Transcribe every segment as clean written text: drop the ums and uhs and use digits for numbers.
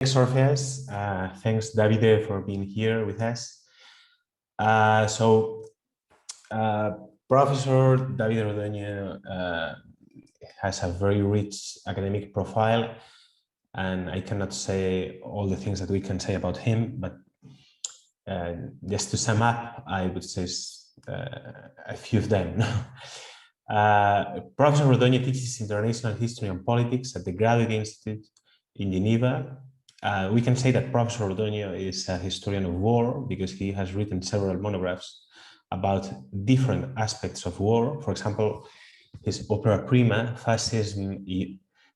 Thanks, Orfeas. Thanks, Davide, for being here with us. Professor Davide Rodogno has a very rich academic profile, and I cannot say all the things that we can say about him, but just to sum up, I would say a few of them. Professor Rodogno teaches international history and politics at the Graduate Institute in Geneva. We can say that Professor Rodogno is a historian of war because he has written several monographs about different aspects of war. For example, his opera prima, Fascism,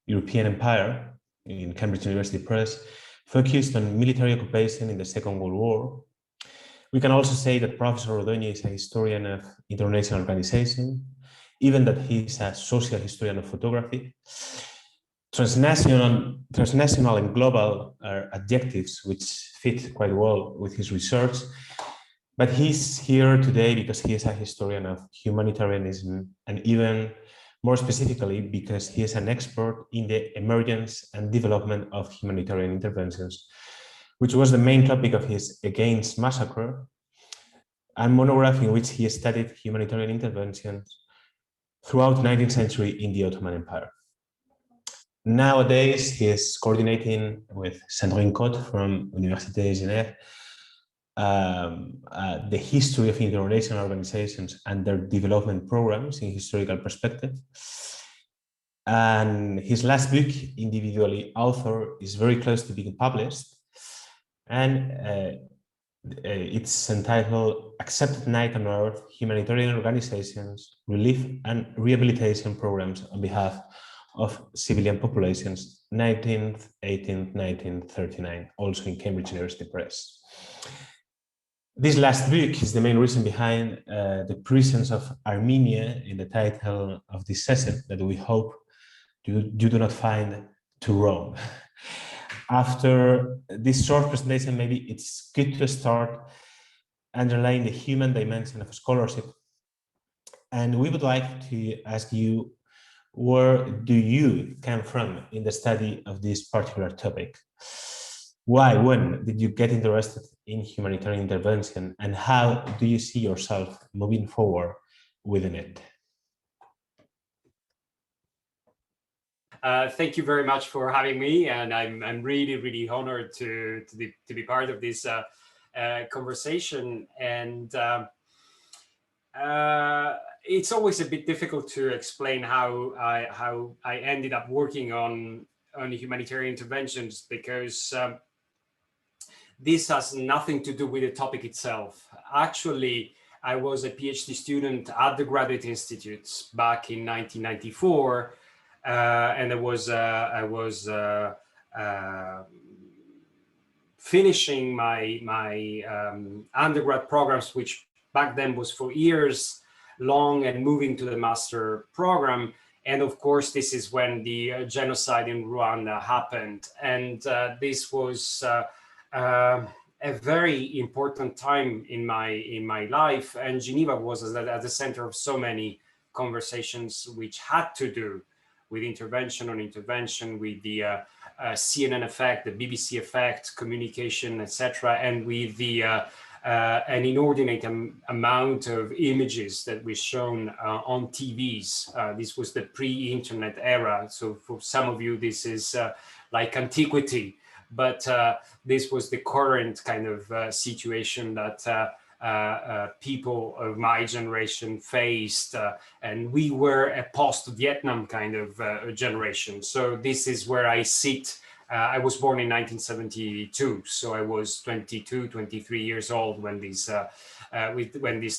European Empire, in Cambridge University Press, focused on military occupation in the Second World War. We can also say that Professor Rodogno is a historian of international organization, even that he is a social historian of photography. Transnational and global are adjectives which fit quite well with his research, but he's here today because he is a historian of humanitarianism, and even more specifically because he is an expert in the emergence and development of humanitarian interventions, which was the main topic of his Against Massacre, a monograph in which he studied humanitarian interventions throughout the 19th century in the Ottoman Empire. Nowadays, he is coordinating with Sandrine Cotte from Université de Genève the history of international organizations and their development programs in historical perspective. And his last book, Individually Author, is very close to being published. And it's entitled Accepted Night on Earth, Humanitarian Organizations, Relief and Rehabilitation Programs on behalf of Civilian Populations, 19th, 18th, 1939, also in Cambridge University Press. This last book is the main reason behind the presence of Armenia in the title of this session that we hope you do not find too wrong. After this short presentation, maybe it's good to start underlying the human dimension of scholarship. And we would like to ask you, where do you come from in the study of this particular topic? Why, when did you get interested in humanitarian intervention, and how do you see yourself moving forward within it? Thank you very much for having me, and I'm really honored to be part of this conversation. And it's always a bit difficult to explain how I ended up working on humanitarian interventions, because this has nothing to do with the topic itself. Actually, I was a PhD student at the Graduate Institute back in 1994, and I was finishing my undergrad programs, which back then was 4 years long, and moving to the master program. And of course, this is when the genocide in Rwanda happened. And this was a very important time in my life. And Geneva was at the center of so many conversations which had to do with intervention on intervention, with the CNN effect, the BBC effect, communication, etc., and with the an inordinate amount of images that were shown on TVs. This was the pre-internet era, so for some of you this is like antiquity, but this was the current kind of situation that people of my generation faced, and we were a post-Vietnam kind of generation. So this is where I sit. I was born in 1972, so I was 22, 23 years old when this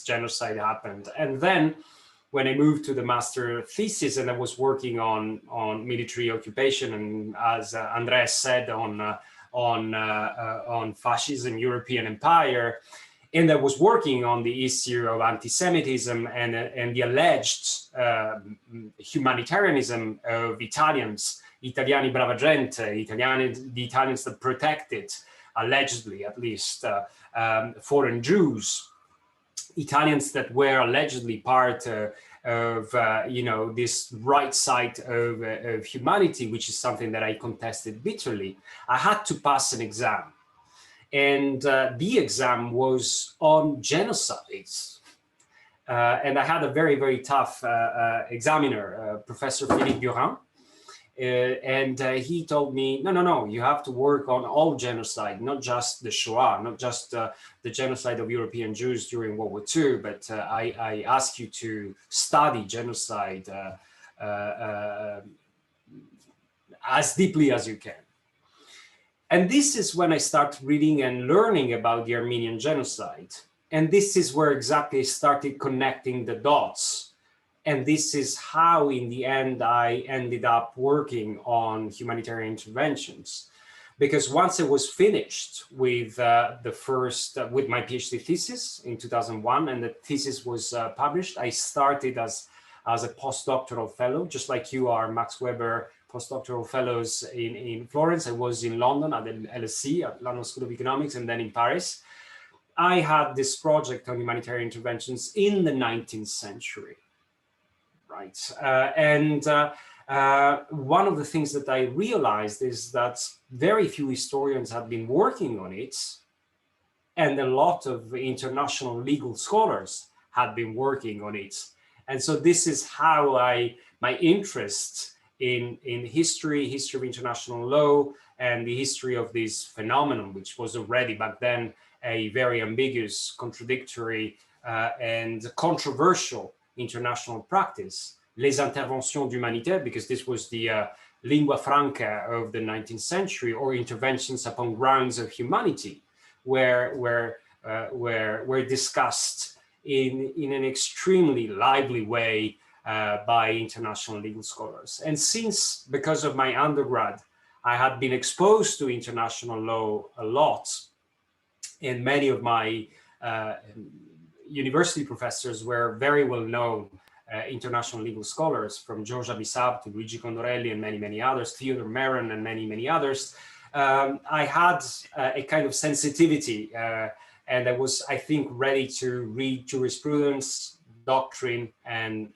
genocide happened. And then when I moved to the master thesis, and I was working on military occupation, and as Andrés said, on fascism, European Empire, and I was working on the issue of anti-Semitism and the alleged humanitarianism of Italians, Italiani brava gente, the Italians that protected, allegedly at least, foreign Jews, Italians that were allegedly part of this right side of humanity, which is something that I contested bitterly, I had to pass an exam. And the exam was on genocides. And I had a very, very tough examiner, Professor Philippe Burin. And he told me, no, you have to work on all genocide, not just the Shoah, not just the genocide of European Jews during World War II, but I ask you to study genocide as deeply as you can. And this is when I start reading and learning about the Armenian genocide. And this is where exactly I started connecting the dots. And this is how, in the end, I ended up working on humanitarian interventions. Because once I was finished with with my PhD thesis in 2001, and the thesis was published, I started as a postdoctoral fellow, just like you are, Max Weber, postdoctoral fellows in Florence. I was in London at the LSE, at London School of Economics, and then in Paris. I had this project on humanitarian interventions in the 19th century. Right. One of the things that I realized is that very few historians have been working on it, and a lot of international legal scholars had been working on it. And so this is how my interest in history of international law, and the history of this phenomenon, which was already back then a very ambiguous, contradictory, and controversial international practice, les interventions d'humanité, because this was the lingua franca of the 19th century, or interventions upon grounds of humanity, were discussed in an extremely lively way by international legal scholars. And since, because of my undergrad, I had been exposed to international law a lot, and many of my university professors were very well known international legal scholars, from George Abissab to Luigi Condorelli and many, many others, Theodore Meron and many, many others. I had a kind of sensitivity, and I was, I think, ready to read jurisprudence, doctrine, and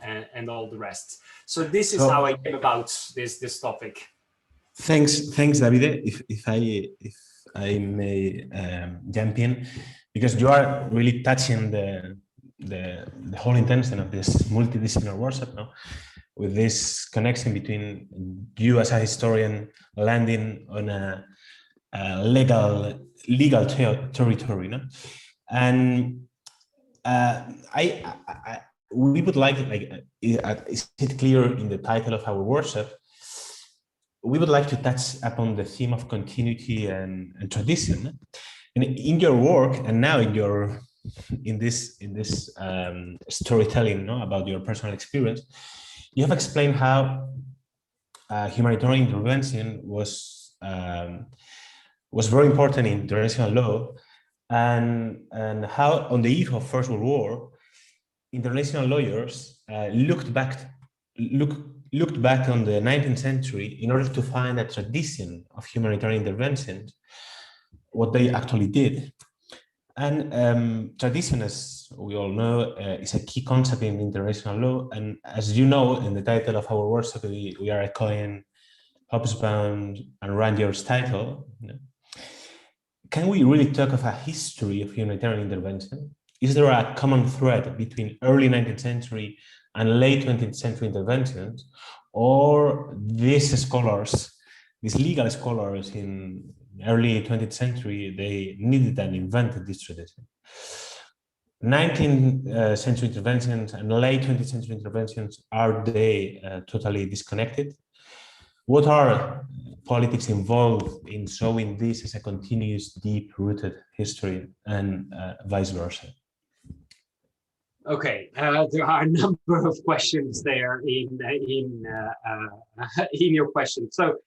all the rest. So this is how I came about this topic. Thanks, Davide. If I may jump in, because you are really touching the whole intention of this multidisciplinary workshop, no? With this connection between you as a historian landing on a legal territory, no? And we would like is it clear in the title of our workshop? We would like to touch upon the theme of continuity and tradition. And in your work, and now in this storytelling, no, about your personal experience, you have explained how humanitarian intervention was very important in international law, and how on the eve of First World War, international lawyers looked back on the 19th century in order to find a tradition of humanitarian interventions, what they actually did. And tradition, as we all know, is a key concept in international law. And as you know, in the title of our workshop, we are echoing Hobsbawm and Ranger's title. Can we really talk of a history of humanitarian intervention? Is there a common thread between early 19th century and late 20th century interventions, or these scholars, these legal scholars in early 20th century, they needed and invented this tradition? 19th century interventions and late 20th century interventions, are they totally disconnected? What are politics involved in showing this as a continuous, deep-rooted history, and vice versa? Okay, there are a number of questions there in your question. So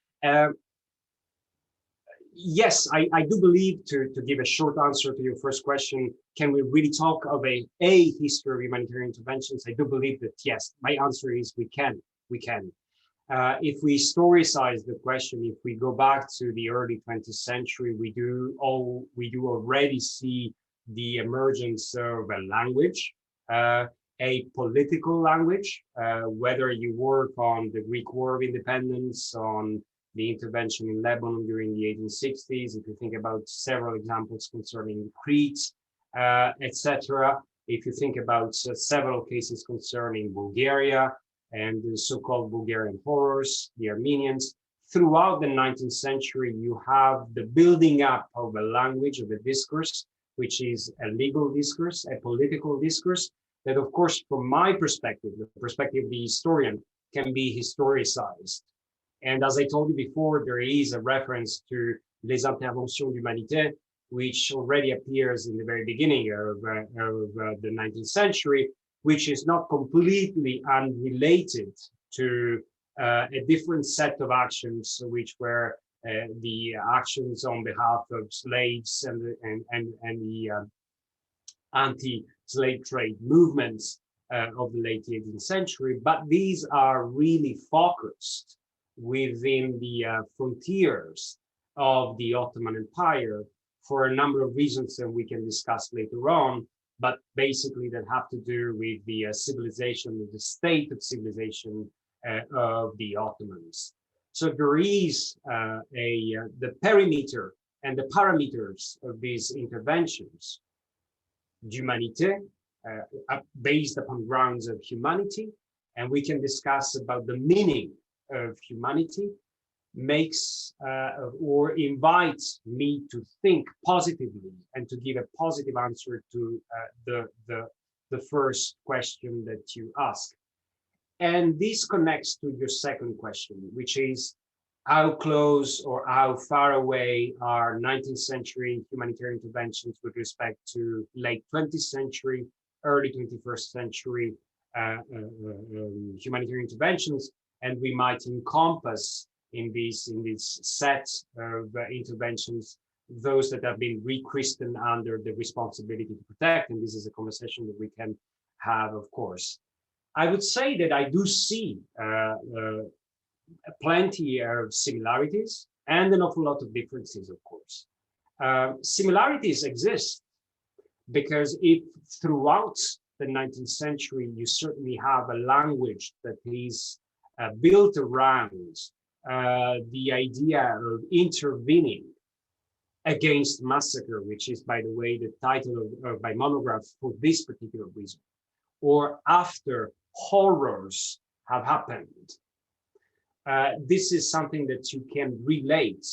yes, I do believe, to give a short answer to your first question, can we really talk of a history of humanitarian interventions? I do believe that yes. My answer is we can. If we historicize the question, if we go back to the early 20th century, we do already see the emergence of a language a political language, whether you work on the Greek War of Independence, on the intervention in Lebanon during the 1860s, if you think about several examples concerning Crete, etc. If you think about several cases concerning Bulgaria and the so-called Bulgarian horrors, the Armenians, throughout the 19th century, you have the building up of a language, of a discourse, which is a legal discourse, a political discourse, that of course, from my perspective, the perspective of the historian, can be historicized. And as I told you before, there is a reference to Les Interventions d'Humanité, which already appears in the very beginning of the 19th century, which is not completely unrelated to a different set of actions, which were the actions on behalf of slaves and the anti-slave trade movements of the late 18th century. But these are really focused within the frontiers of the Ottoman Empire for a number of reasons that we can discuss later on, but basically that have to do with the civilization, the state of civilization of the Ottomans. So there is the perimeter and the parameters of these interventions, d'humanité, based upon grounds of humanity, and we can discuss about the meaning of humanity, makes or invites me to think positively and to give a positive answer to the first question that you asked. And this connects to your second question, which is how close or how far away are 19th century humanitarian interventions with respect to late 20th century, early 21st century humanitarian interventions, and we might encompass in this set of interventions those that have been rechristened under the responsibility to protect, and this is a conversation that we can have, of course. I would say that I do see plenty of similarities and an awful lot of differences, of course. Similarities exist because if throughout the 19th century, you certainly have a language that is built around the idea of intervening against massacre, which is, by the way, the title of my monograph for this particular reason, or after horrors have happened. This is something that you can relate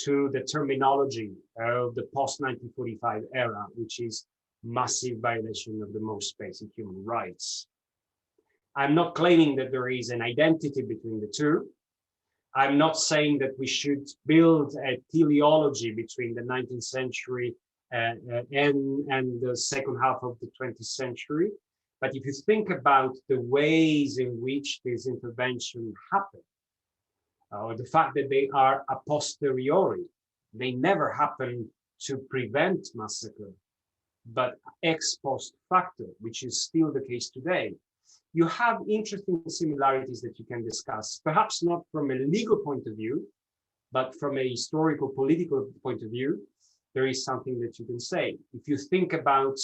to the terminology of the post-1945 era, which is massive violation of the most basic human rights. I'm not claiming that there is an identity between the two. I'm not saying that we should build a teleology between the 19th century and the second half of the 20th century. But if you think about the ways in which this intervention happened, or the fact that they are a posteriori, they never happen to prevent massacre, but ex post facto, which is still the case today. You have interesting similarities that you can discuss, perhaps not from a legal point of view, but from a historical, political point of view, there is something that you can say. If you think about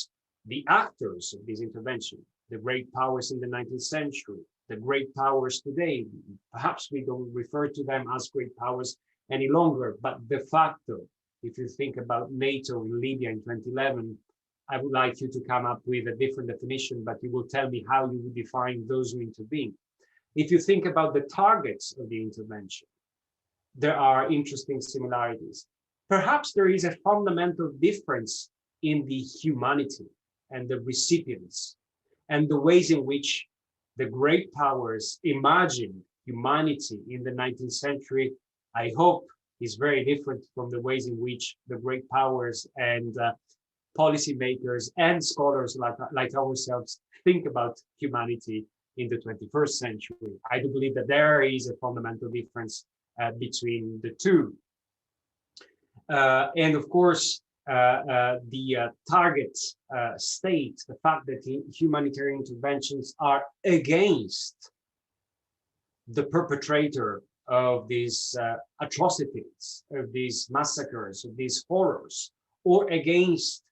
the actors of this intervention, the great powers in the 19th century, the great powers today, perhaps we don't refer to them as great powers any longer, but de facto, if you think about NATO in Libya in 2011, I would like you to come up with a different definition, but you will tell me how you would define those who intervene. If you think about the targets of the intervention, there are interesting similarities. Perhaps there is a fundamental difference in the humanity and the recipients and the ways in which the great powers imagine humanity in the 19th century, I hope, is very different from the ways in which the great powers and policymakers and scholars like ourselves think about humanity in the 21st century. I do believe that there is a fundamental difference between the two. And of course, the target state, the fact that humanitarian interventions are against the perpetrator of these atrocities, of these massacres, of these horrors, or against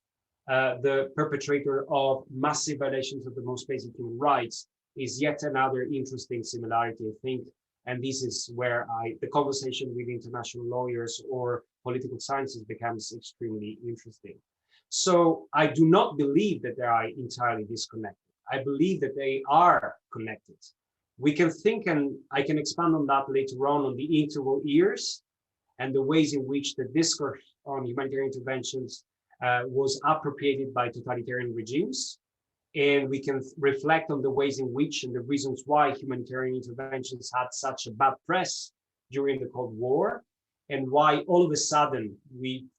the perpetrator of massive violations of the most basic human rights is yet another interesting similarity, I think. And this is where the conversation with international lawyers or political sciences becomes extremely interesting. So I do not believe that they are entirely disconnected. I believe that they are connected. We can think, and I can expand on that later on the interval years and the ways in which the discourse on humanitarian interventions was appropriated by totalitarian regimes. And we can reflect on the ways in which and the reasons why humanitarian interventions had such a bad press during the Cold War, and why all of a sudden,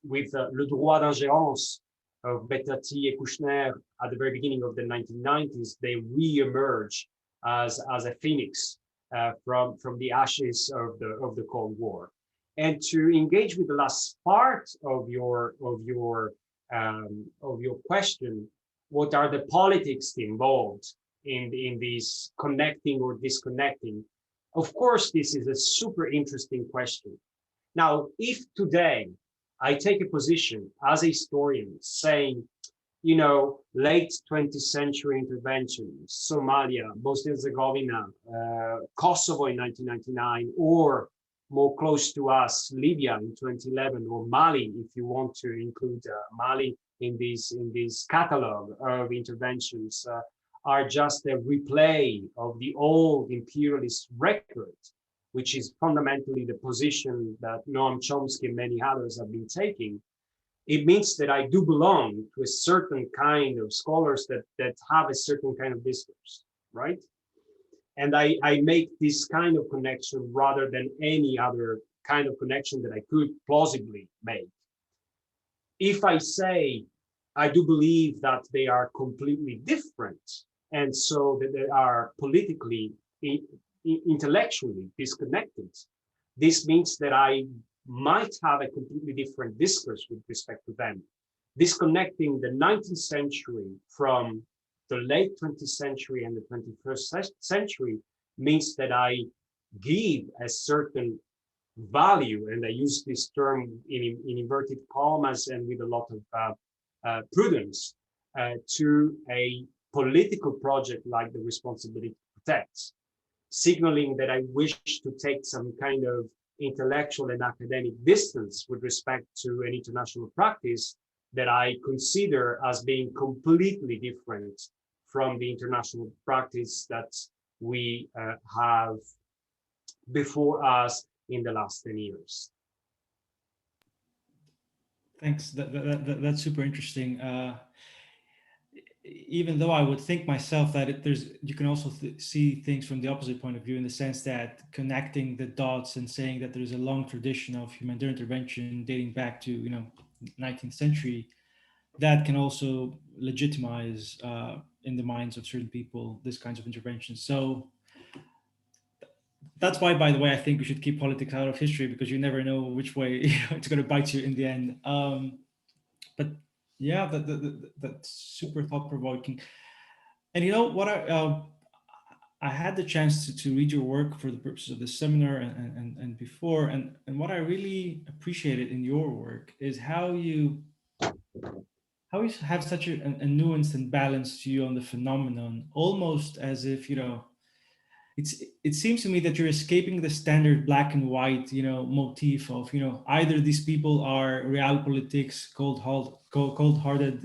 with le droit d'ingérence of Betati and Kouchner at the very beginning of the 1990s, they re-emerge as a phoenix from the ashes of the Cold War. And to engage with the last part of your question, what are the politics involved in this connecting or disconnecting? Of course, this is a super interesting question. Now, if today I take a position as a historian saying, you know, late 20th century interventions, Somalia, Bosnia and Herzegovina, Kosovo in 1999, or more close to us, Libya in 2011, or Mali, if you want to include Mali in this catalog of interventions, are just a replay of the old imperialist record, which is fundamentally the position that Noam Chomsky and many others have been taking. It means that I do belong to a certain kind of scholars that have a certain kind of discourse, right? And I make this kind of connection rather than any other kind of connection that I could plausibly make. If I say I do believe that they are completely different, and so that they are politically, intellectually disconnected, this means that I might have a completely different discourse with respect to them. Disconnecting the 19th century from the late 20th century and the 21st century means that I give a certain value, and I use this term in inverted commas and with a lot of prudence, to a political project like the Responsibility to Protect, signaling that I wish to take some kind of intellectual and academic distance with respect to an international practice that I consider as being completely different from the international practice that we have before us in the last 10 years. Thanks. That's super interesting. Even though I would think myself that you can also see things from the opposite point of view, in the sense that connecting the dots and saying that there's a long tradition of humanitarian intervention dating back to 19th century, that can also legitimize in the minds of certain people this kinds of interventions. So that's why, by the way, I think we should keep politics out of history, because you never know which way it's going to bite you in the end. But yeah, that's super thought-provoking. And you know what, I had the chance to read your work for the purposes of this seminar and before, and what I really appreciated in your work is how you have such a nuanced and balanced view on the phenomenon, almost as if, it seems to me that you're escaping the standard black and white, motif of, either these people are realpolitics, cold-hearted,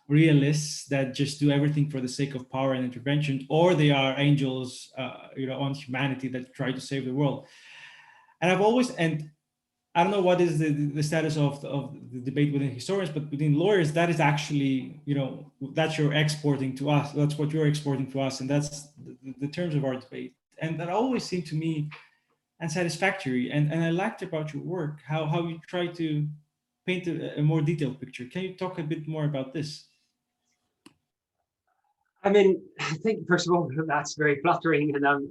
realists that just do everything for the sake of power and intervention, or they are angels, on humanity that try to save the world. And I don't know what is the status of the debate within historians, but within lawyers, that is actually, that's you're exporting to us. That's what you're exporting to us. And that's the terms of our debate. And that always seemed to me unsatisfactory. And I liked about your work, how you try to paint a more detailed picture. Can you talk a bit more about this? I mean, I think, first of all, that's very flattering. And I'm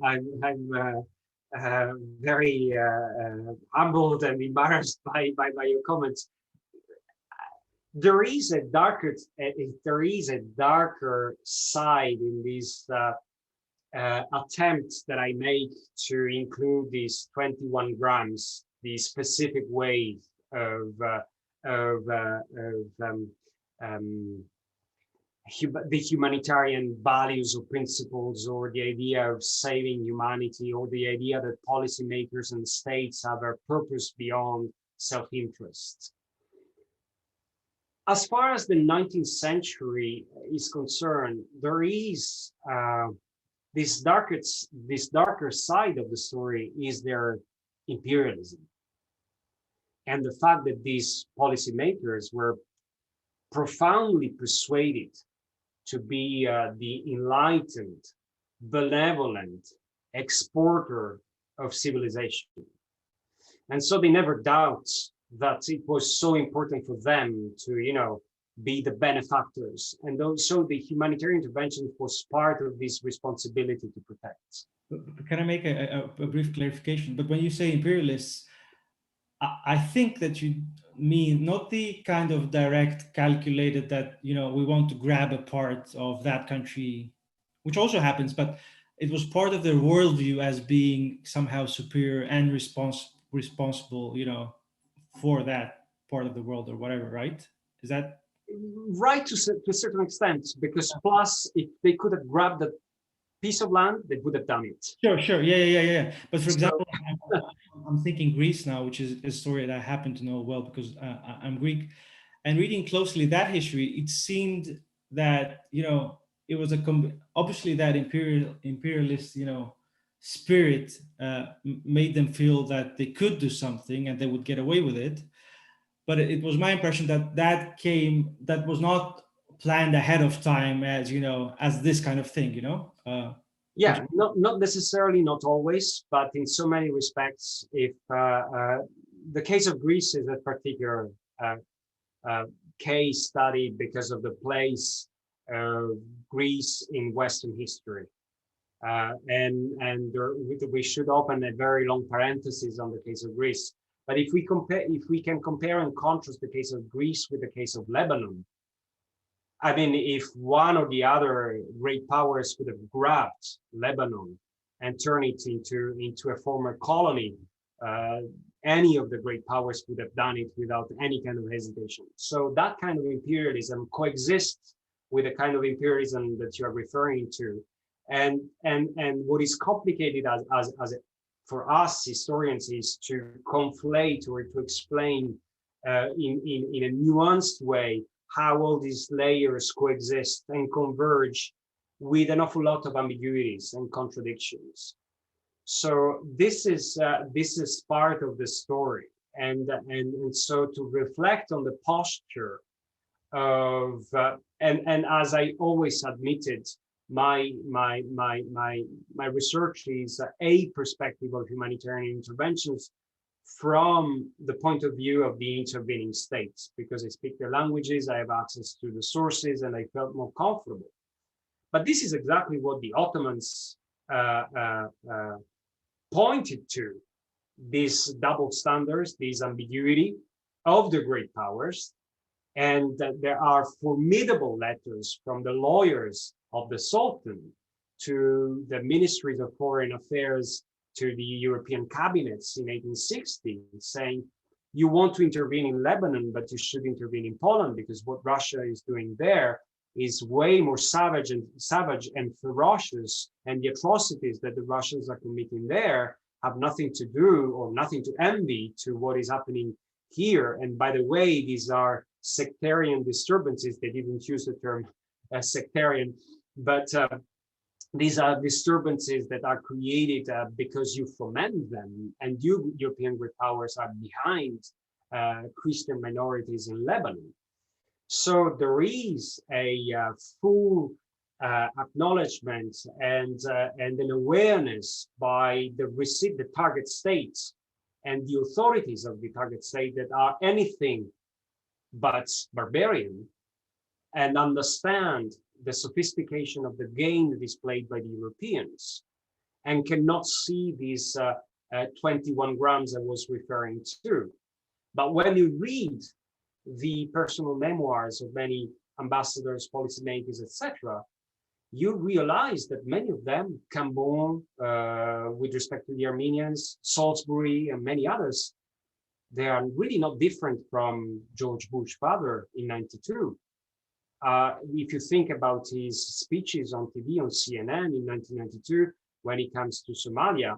very humbled and embarrassed by your comments. There is a darker side in this attempt that I make to include these 21 grams, these specific ways of the humanitarian values or principles, or the idea of saving humanity, or the idea that policymakers and states have a purpose beyond self-interest. As far as the 19th century is concerned, there is this darker side of the story is their imperialism. And the fact that these policymakers were profoundly persuaded to be the enlightened, benevolent exporter of civilization. And so they never doubt that it was so important for them to, you know, be the benefactors. And so the humanitarian intervention was part of this responsibility to protect. Can I make a brief clarification? But when you say imperialists, I think that you mean not the kind of direct calculated that, you know, we want to grab a part of that country, which also happens, but it was part of their worldview as being somehow superior and responsible, you know, for that part of the world or whatever, right? Is that right to a certain extent? Because plus, if they could have grabbed a piece of land, they would have done it. Sure. Yeah. But for example, I'm thinking Greece now, which is a story that I happen to know well because I'm Greek. And reading closely that history, it seemed that, you know, it was obviously that imperialist, you know, spirit made them feel that they could do something and they would get away with it. But it was my impression that was not planned ahead of time as, you know, as this kind of thing, you know? Yeah, not necessarily, not always, but in so many respects, if the case of Greece is a particular case study because of the place of Greece in Western history. We should open a very long parenthesis on the case of Greece. But if we can compare and contrast the case of Greece with the case of Lebanon, I mean, if one or the other great powers could have grabbed Lebanon and turned it into a former colony, any of the great powers would have done it without any kind of hesitation. So that kind of imperialism coexists with the kind of imperialism that you are referring to. And what is complicated for us historians is to conflate or to explain in a nuanced way how all these layers coexist and converge with an awful lot of ambiguities and contradictions. So this is part of the story, and so to reflect on the posture of and as I always admitted, my research is a perspective of humanitarian interventions from the point of view of the intervening states, because I speak the languages, I have access to the sources, and I felt more comfortable. But this is exactly what the Ottomans pointed to, these double standards, this ambiguity of the great powers. And there are formidable letters from the lawyers of the Sultan to the ministries of foreign affairs, to the European cabinets in 1860, saying, you want to intervene in Lebanon, but you should intervene in Poland, because what Russia is doing there is way more savage and ferocious, and the atrocities that the Russians are committing there have nothing to do or nothing to envy to what is happening here. And by the way, these are sectarian disturbances. They didn't use the term sectarian, but these are disturbances that are created because you foment them, and you European great powers are behind Christian minorities in Lebanon. So there is a full acknowledgement and an awareness by the target states and the authorities of the target state that are anything but barbarian, and understand the sophistication of the game displayed by the Europeans, and cannot see these 21 grams I was referring to. But when you read the personal memoirs of many ambassadors, policymakers, etc., you realize that many of them, Cambon, with respect to the Armenians, Salisbury, and many others, they are really not different from George Bush father in '92. if you think about his speeches on TV on CNN in 1992, when it comes to Somalia,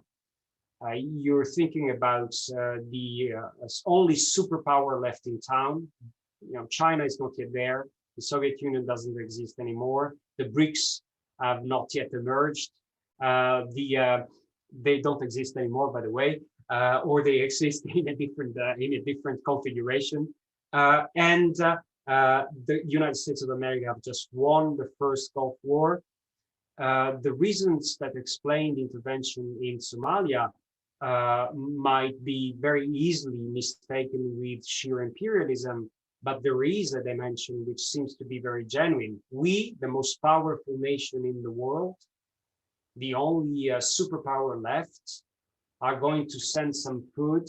you're thinking about the only superpower left in town. You know, China is not yet there. The Soviet Union doesn't exist anymore. The BRICS have not yet emerged. They don't exist anymore, by the way, or they exist in a different configuration. And the United States of America have just won the first Gulf War. The reasons that explain the intervention in Somalia might be very easily mistaken with sheer imperialism, but there is a dimension which seems to be very genuine. We, the most powerful nation in the world, the only superpower left, are going to send some food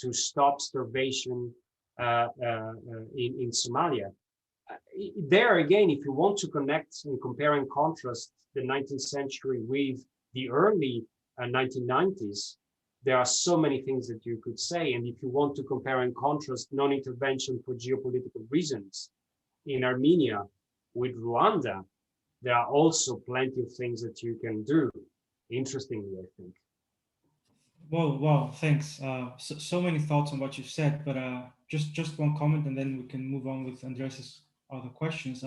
to stop starvation in Somalia. There again, if you want to connect and compare and contrast the 19th century with the early 1990s, there are so many things that you could say. And if you want to compare and contrast non-intervention for geopolitical reasons in Armenia with Rwanda, there are also plenty of things that you can do. Interestingly, I think. Well, thanks. So many thoughts on what you said, but just one comment, and then we can move on with Andres's other questions.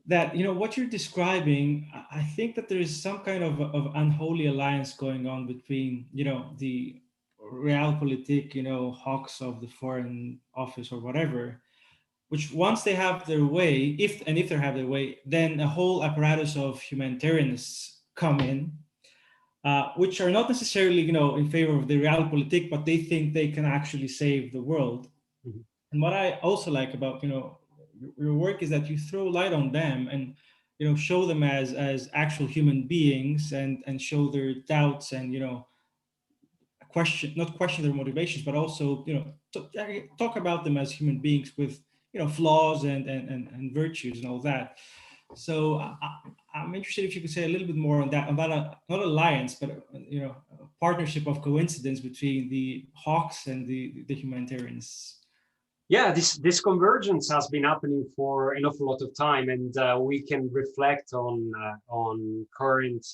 That, you know, what you're describing, I think that there is some kind of unholy alliance going on between, you know, the realpolitik, you know, hawks of the Foreign Office or whatever, which once they have their way, if they have their way, then a whole apparatus of humanitarianists come in, which are not necessarily, you know, in favor of the realpolitik, but they think they can actually save the world. Mm-hmm. And what I also like about, you know, your work is that you throw light on them and, you know, show them as actual human beings and show their doubts and, you know, not question their motivations, but also, you know, talk about them as human beings with, you know, flaws and virtues and all that. So I'm interested if you could say a little bit more on that, about not alliance, but you know, a partnership of coincidence between the hawks and the humanitarians. Yeah, this convergence has been happening for an awful lot of time, and we can reflect on current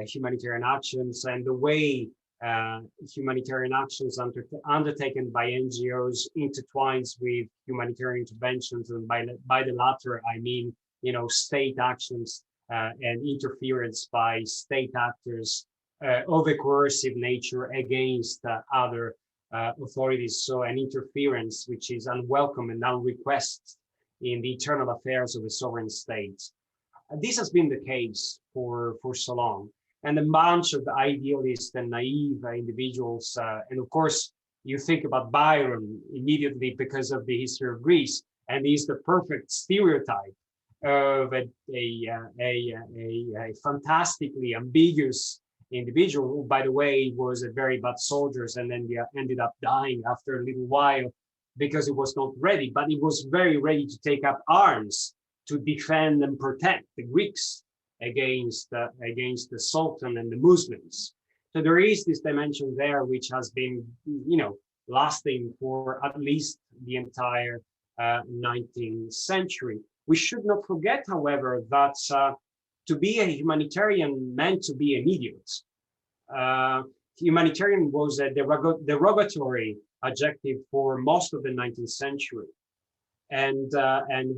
humanitarian actions and the way humanitarian actions undertaken by NGOs intertwines with humanitarian interventions, and by the latter I mean, you know, state actions and interference by state actors of a coercive nature against other authorities. So an interference which is unwelcome and unrequested in the internal affairs of a sovereign state. This has been the case for so long. And a bunch of idealist and naive individuals, and of course, you think about Byron immediately because of the history of Greece, and he's the perfect stereotype of a fantastically ambiguous individual who, by the way, was a very bad soldier and then ended up dying after a little while because he was not ready, but he was very ready to take up arms to defend and protect the Greeks against the Sultan and the Muslims. So there is this dimension there which has been, you know, lasting for at least the entire 19th century. We should not forget, however, that to be a humanitarian meant to be an idiot. Humanitarian was a derogatory adjective for most of the 19th century. And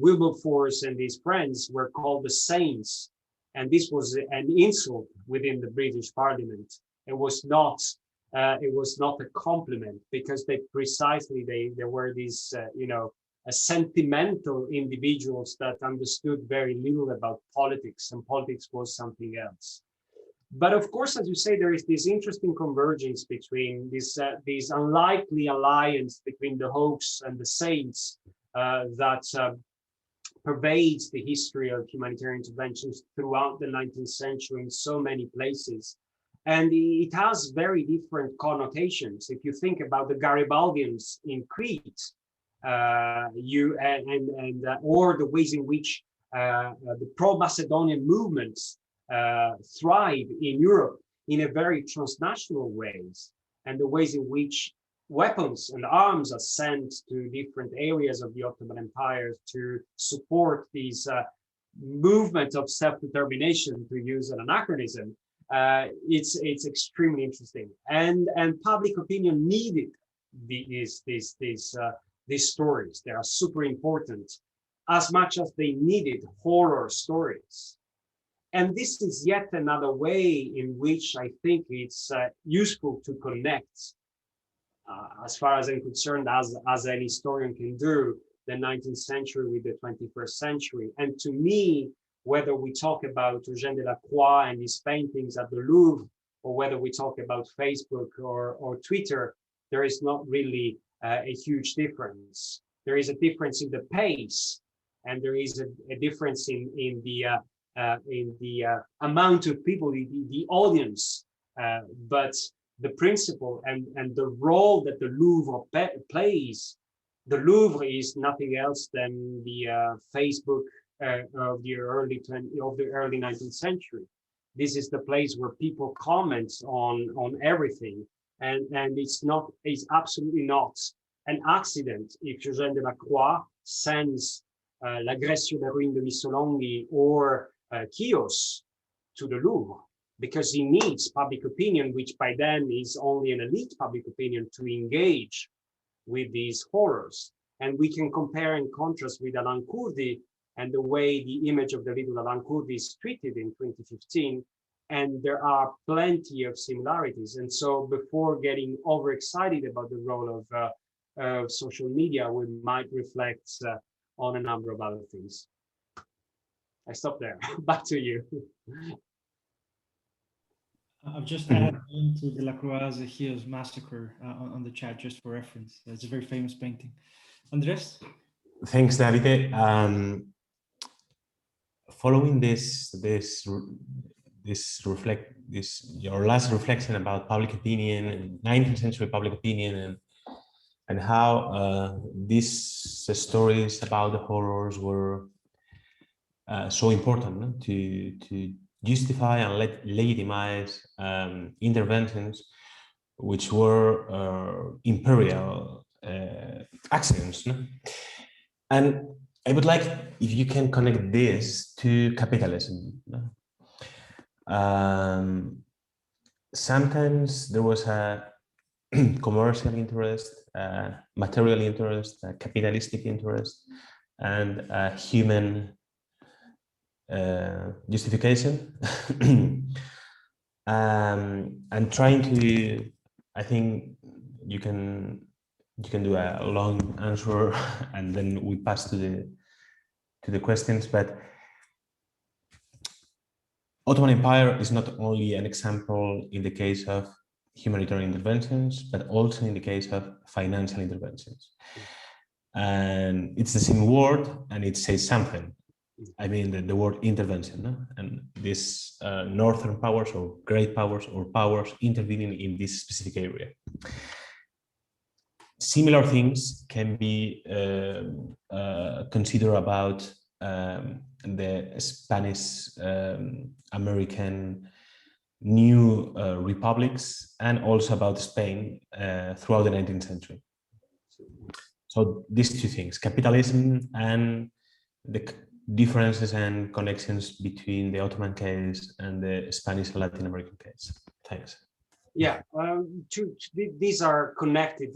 Wilberforce and his friends were called the saints. And this was an insult within the British Parliament. It was not a compliment, because they were these, you know, sentimental individuals that understood very little about politics, and politics was something else. But of course, as you say, there is this interesting convergence between this unlikely alliance between the hawks and the saints that pervades the history of humanitarian interventions throughout the 19th century in so many places. And it has very different connotations. If you think about the Garibaldians in Crete, or the ways in which the pro-Macedonian movements thrive in Europe in a very transnational ways, and the ways in which weapons and arms are sent to different areas of the Ottoman Empire to support these movement of self-determination, to use an anachronism, it's extremely interesting. And public opinion needed these stories. They are super important, as much as they needed horror stories. And this is yet another way in which I think it's useful to connect, as far as I'm concerned, as an historian can do, the 19th century with the 21st century. And to me, whether we talk about Eugène Delacroix and his paintings at the Louvre, or whether we talk about Facebook or Twitter, there is not really a huge difference. There is a difference in the pace, and there is a difference in the amount of people, the audience, but the principle and the role that the Louvre plays. The Louvre is nothing else than the Facebook of the early 19th century. This is the place where people comment on everything, and it's absolutely not an accident if Eugène Delacroix sends L'Agression des ruines de Missolonghi or Chios to the Louvre, because he needs public opinion, which by then is only an elite public opinion, to engage with these horrors. And we can compare and contrast with Alan Kurdi and the way the image of the little Alan Kurdi is treated in 2015. And there are plenty of similarities. And so before getting overexcited about the role of social media, we might reflect on a number of other things. I stop there. Back to you. I've just added into Delacroix's Chios Massacre on the chat just for reference. It's a very famous painting. Andrés? Thanks, Davide. Following your last reflection about public opinion and 19th century public opinion, and how these stories about the horrors were so important to justify and legitimize interventions which were imperial actions. No? And I would like if you can connect this to capitalism. No? Sometimes there was a commercial interest, material interest, capitalistic interest, and human justification. And trying to, I think you can do a long answer and then we pass to the questions. But Ottoman Empire is not only an example in the case of humanitarian interventions, but also in the case of financial interventions. And it's the same word, and it says something. I mean, the word intervention, no? And these northern powers or great powers or powers intervening in this specific area. Similar things can be considered about the Spanish American new republics, and also about Spain throughout the 19th century. So these two things, capitalism and the differences and connections between the Ottoman case and the Spanish and Latin American case. Thanks. Yeah, these are connected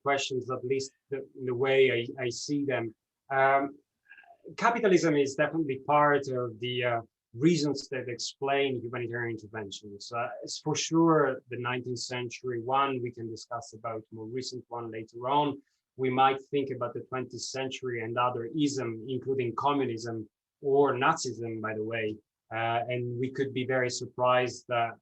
questions, at least in the way I see them. Capitalism is definitely part of the reasons that explain humanitarian interventions. It's for sure the 19th century one. We can discuss about more recent one later on. We might think about the 20th century and other ism, including communism or Nazism, by the way. And we could be very surprised that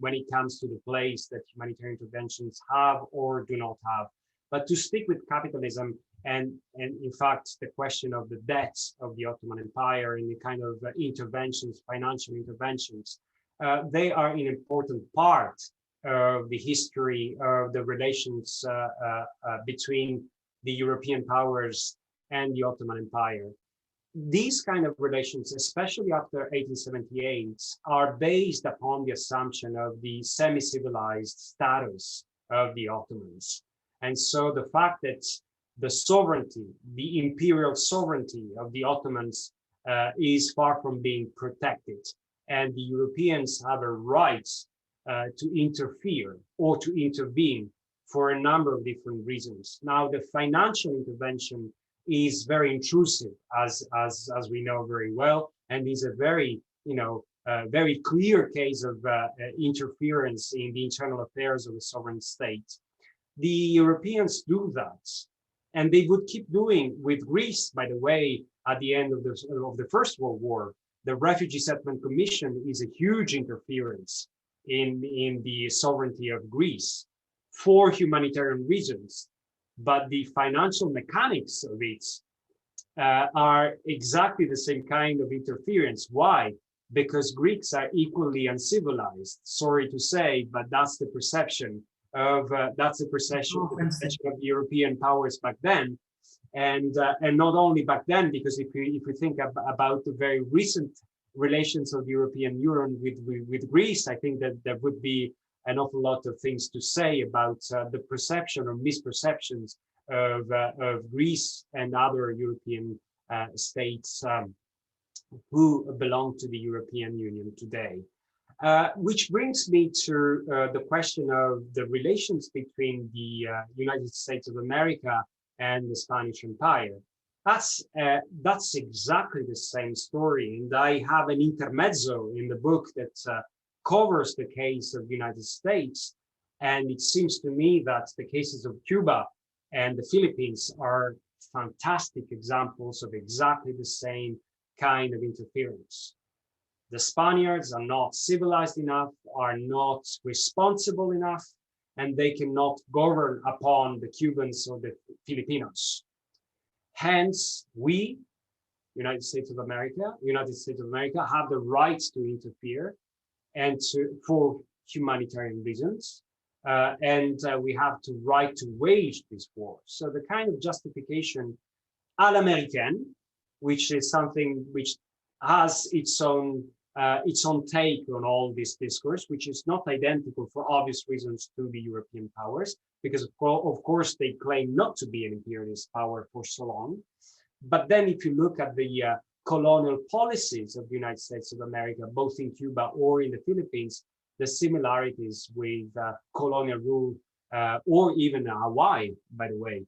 when it comes to the place that humanitarian interventions have or do not have. But to stick with capitalism, and in fact, the question of the debts of the Ottoman Empire and the kind of interventions, financial interventions, they are an important part of the history of the relations between the European powers and the Ottoman Empire. These kind of relations, especially after 1878, are based upon the assumption of the semi-civilized status of the Ottomans. And so the fact that the sovereignty, the imperial sovereignty of the Ottomans is far from being protected, and the Europeans have a right to interfere or to intervene for a number of different reasons. Now, the financial intervention is very intrusive, as we know very well, and is a very, very clear case of interference in the internal affairs of a sovereign state. The Europeans do that, and they would keep doing with Greece, by the way, at the end of the First World War. The Refugee Settlement Commission is a huge interference in the sovereignty of Greece for humanitarian reasons, but the financial mechanics of it are exactly the same kind of interference. Why? Because Greeks are equally uncivilized. Sorry to say, but that's the perception of the perception of the European powers back then, and not only back then, because if we think about the very recent relations of the European Union with Greece, I think that there would be an awful lot of things to say about the perception or misperceptions of Greece and other European states who belong to the European Union today. Which brings me to the question of the relations between the United States of America and the Spanish Empire. That's exactly the same story, and I have an intermezzo in the book that covers the case of the United States, and it seems to me that the cases of Cuba and the Philippines are fantastic examples of exactly the same kind of interference. The Spaniards are not civilized enough, are not responsible enough, and they cannot govern upon the Cubans or the Filipinos. Hence, we, United States of America, have the right to interfere and for humanitarian reasons, and we have the right to wage this war. So the kind of justification à l'américaine, which is something which has its own take on all this discourse, which is not identical for obvious reasons to the European powers, because of course they claim not to be an imperialist power for so long. But then if you look at the colonial policies of the United States of America, both in Cuba or in the Philippines, the similarities with colonial rule, or even Hawaii, by the way,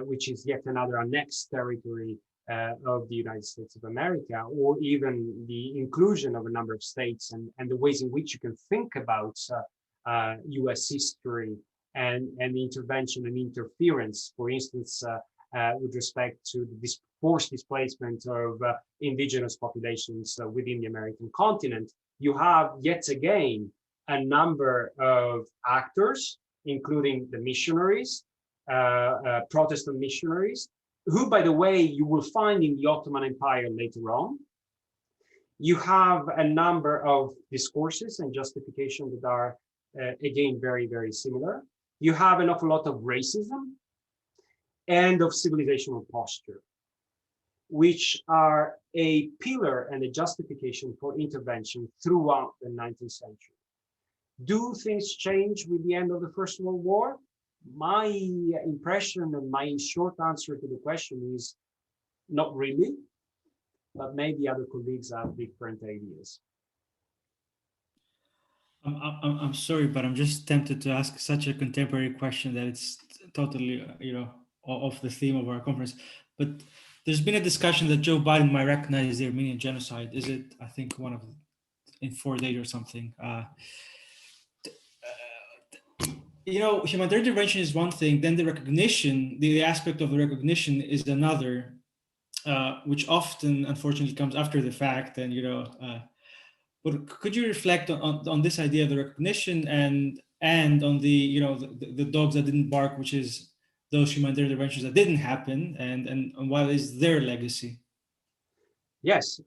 which is yet another annexed territory of the United States of America, or even the inclusion of a number of states, and the ways in which you can think about US history and intervention and interference, for instance, with respect to the forced displacement of indigenous populations within the American continent. You have yet again a number of actors, including the missionaries, Protestant missionaries, who, by the way, you will find in the Ottoman Empire later on. You have a number of discourses and justifications that are, again, very, very similar. You have an awful lot of racism and of civilizational posture, which are a pillar and a justification for intervention throughout the 19th century. Do things change with the end of the First World War? My impression and my short answer to the question is not really, but maybe other colleagues have different ideas. I'm sorry, but I'm just tempted to ask such a contemporary question that it's totally, off the theme of our conference. But there's been a discussion that Joe Biden might recognize the Armenian genocide. Is it, I think, in 4 days or something? Humanitarian intervention is one thing. Then the recognition, the aspect of the recognition is another, which often, unfortunately, comes after the fact. And but could you reflect on this idea of the recognition and on the dogs that didn't bark, which is those humanitarian interventions that didn't happen, and what is their legacy? Yes.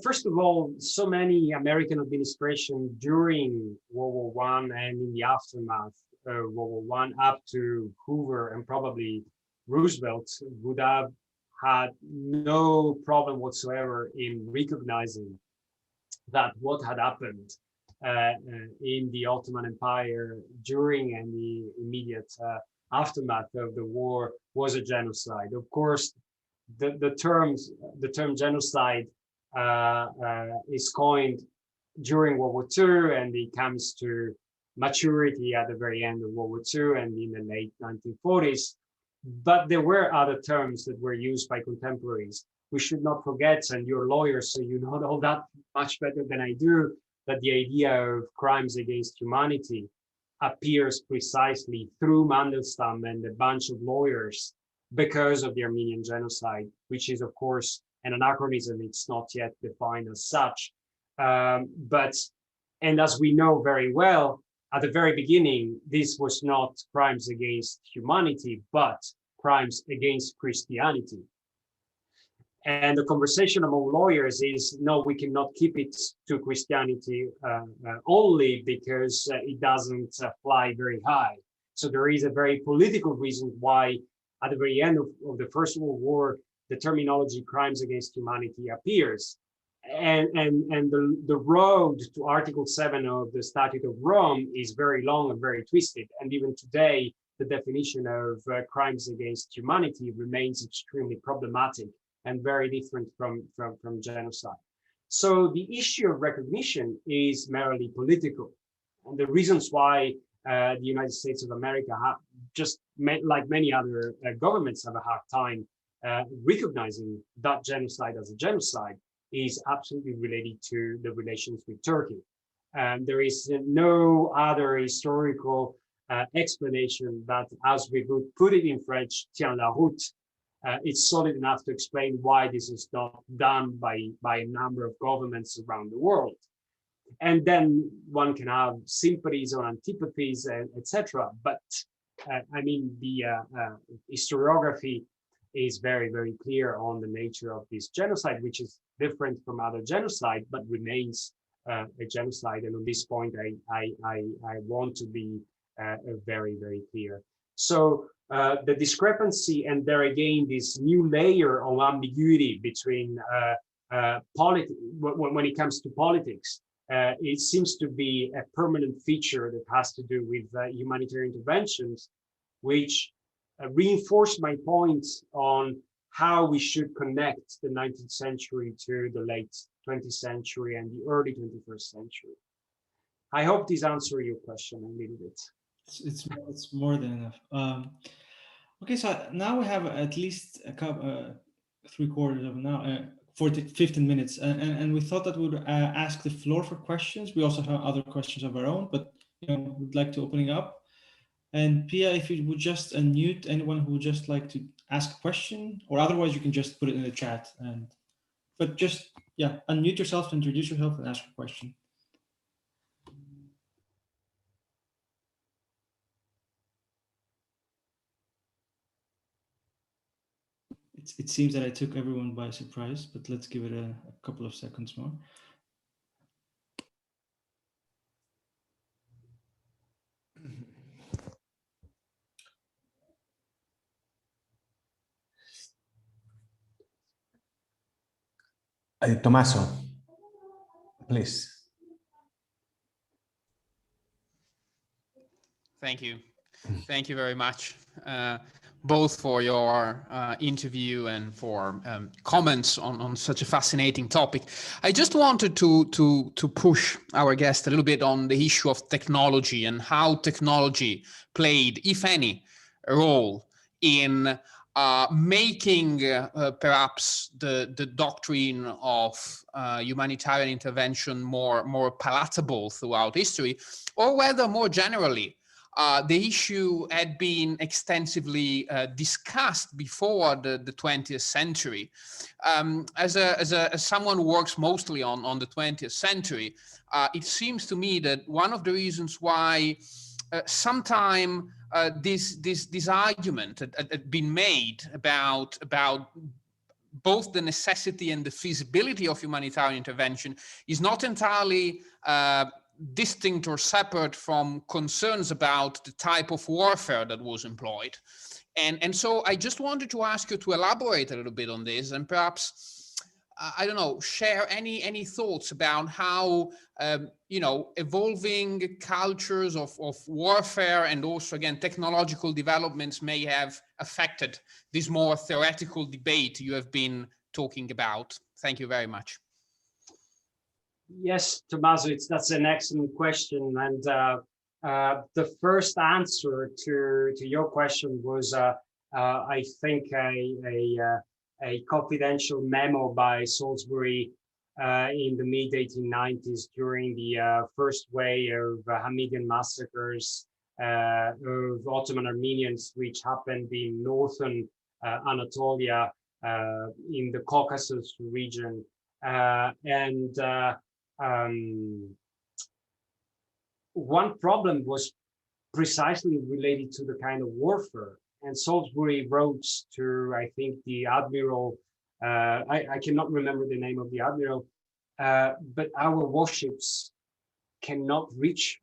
First of all, so many American administrations during World War I and in the aftermath of World War I up to Hoover and probably Roosevelt would have had no problem whatsoever in recognizing that what had happened in the Ottoman Empire during and the immediate aftermath of the war was a genocide. Of course, the term genocide is coined during World War II, and it comes to maturity at the very end of World War II and in the late 1940s. But there were other terms that were used by contemporaries. We should not forget, and you're lawyers, so you know all that much better than I do, that the idea of crimes against humanity appears precisely through Mandelstam and a bunch of lawyers because of the Armenian genocide, which is, of course, an anachronism. It's not yet defined as such. And as we know very well, at the very beginning, this was not crimes against humanity, but crimes against Christianity. And the conversation among lawyers is, no, we cannot keep it to Christianity only because it doesn't fly very high. So there is a very political reason why at the very end of the First World War, the terminology crimes against humanity appears. And the road to Article 7 of the Statute of Rome is very long and very twisted. And even today, the definition of crimes against humanity remains extremely problematic and very different from genocide. So the issue of recognition is merely political. And the reasons why the United States of America have like many other governments have a hard time recognizing that genocide as a genocide is absolutely related to the relations with Turkey. There is no other historical explanation that, as we would put it in French, tient la route. It's solid enough to explain why this is not done by a number of governments around the world. And then one can have sympathies or antipathies, etc. But I mean, the historiography is very, very clear on the nature of this genocide, which is different from other genocide, but remains a genocide. And on this point, I want to be very, very clear. So the discrepancy, and there again, this new layer of ambiguity between when it comes to politics, it seems to be a permanent feature that has to do with humanitarian interventions, which reinforce my point on how we should connect the 19th century to the late 20th century and the early 21st century. I hope this answers your question a little bit. It's more than enough. Okay, so now we have at least a couple, 3/4 of an hour, 15 minutes, and we thought that we would ask the floor for questions. We also have other questions of our own, but we'd like to open it up. And Pia, if you would just unmute anyone who would just like to ask a question, or otherwise you can just put it in the chat. But just, yeah, unmute yourself, introduce yourself, and ask a question. It seems that I took everyone by surprise, but let's give it a couple of seconds more. Tommaso, please. Thank you. Thank you very much, both for your interview and for comments on such a fascinating topic. I just wanted to push our guest a little bit on the issue of technology and how technology played, if any, a role in making perhaps the doctrine of humanitarian intervention more palatable throughout history, or whether more generally the issue had been extensively discussed before the 20th century. As someone who works mostly on the 20th century, it seems to me that one of the reasons why sometime this argument had been made about both the necessity and the feasibility of humanitarian intervention is not entirely distinct or separate from concerns about the type of warfare that was employed. And so I just wanted to ask you to elaborate a little bit on this and perhaps I don't know, share any thoughts about how evolving cultures of warfare and also again technological developments may have affected this more theoretical debate you have been talking about? Thank you very much. Yes, Tommaso, that's an excellent question, and the first answer to your question was I think a confidential memo by Salisbury in the mid-1890s during the first wave of Hamidian massacres of Ottoman Armenians, which happened in northern Anatolia in the Caucasus region. One problem was precisely related to the kind of warfare. And Salisbury wrote to, I think, the admiral, I cannot remember the name of the admiral, but our warships cannot reach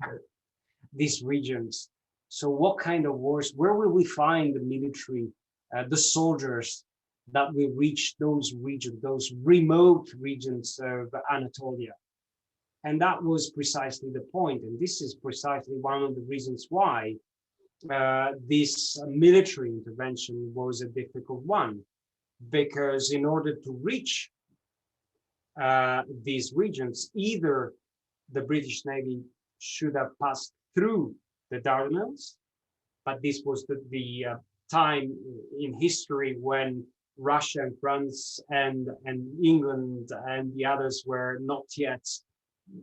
these regions. So what kind of wars, where will we find the military, the soldiers that will reach those regions, those remote regions of Anatolia? And that was precisely the point. And this is precisely one of the reasons why this military intervention was a difficult one, because in order to reach these regions, either the British Navy should have passed through the Dardanelles, but this was the time in history when Russia and France and England and the others were not yet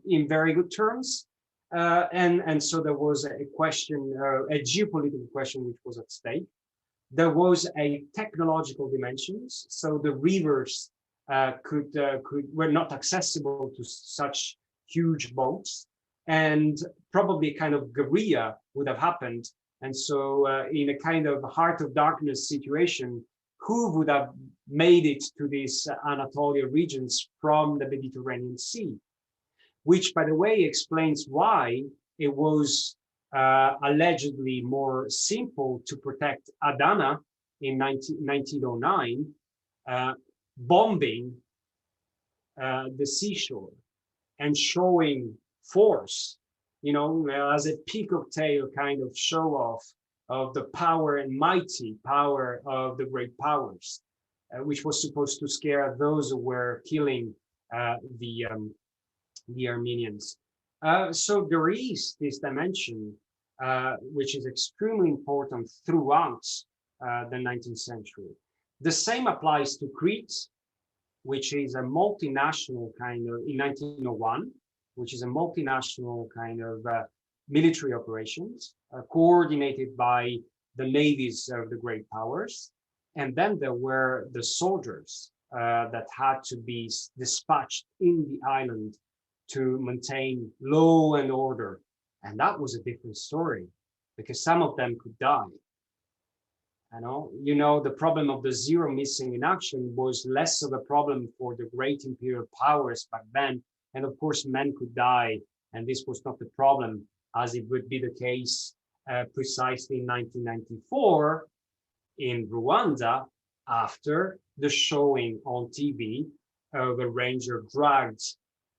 in very good terms. And so there was a question, a geopolitical question which was at stake. There was a technological dimensions, so the rivers were not accessible to such huge boats, and probably a kind of guerrilla would have happened. And so in a kind of heart of darkness situation, who would have made it to these Anatolia regions from the Mediterranean Sea? Which, by the way, explains why it was allegedly more simple to protect Adana in 1909, bombing the seashore and showing force, as a peacock tail kind of show off of the power and mighty power of the great powers, which was supposed to scare those who were killing the Armenians. So there is this dimension, which is extremely important throughout the 19th century. The same applies to Crete, which is a multinational kind of, in 1901, which is a multinational kind of military operations coordinated by the navies of the great powers. And then there were the soldiers that had to be dispatched in the island to maintain law and order. And that was a different story because some of them could die. The problem of the zero missing in action was less of a problem for the great imperial powers back then. And of course, men could die. And this was not the problem, as it would be the case precisely in 1994 in Rwanda, after the showing on TV of a ranger dragged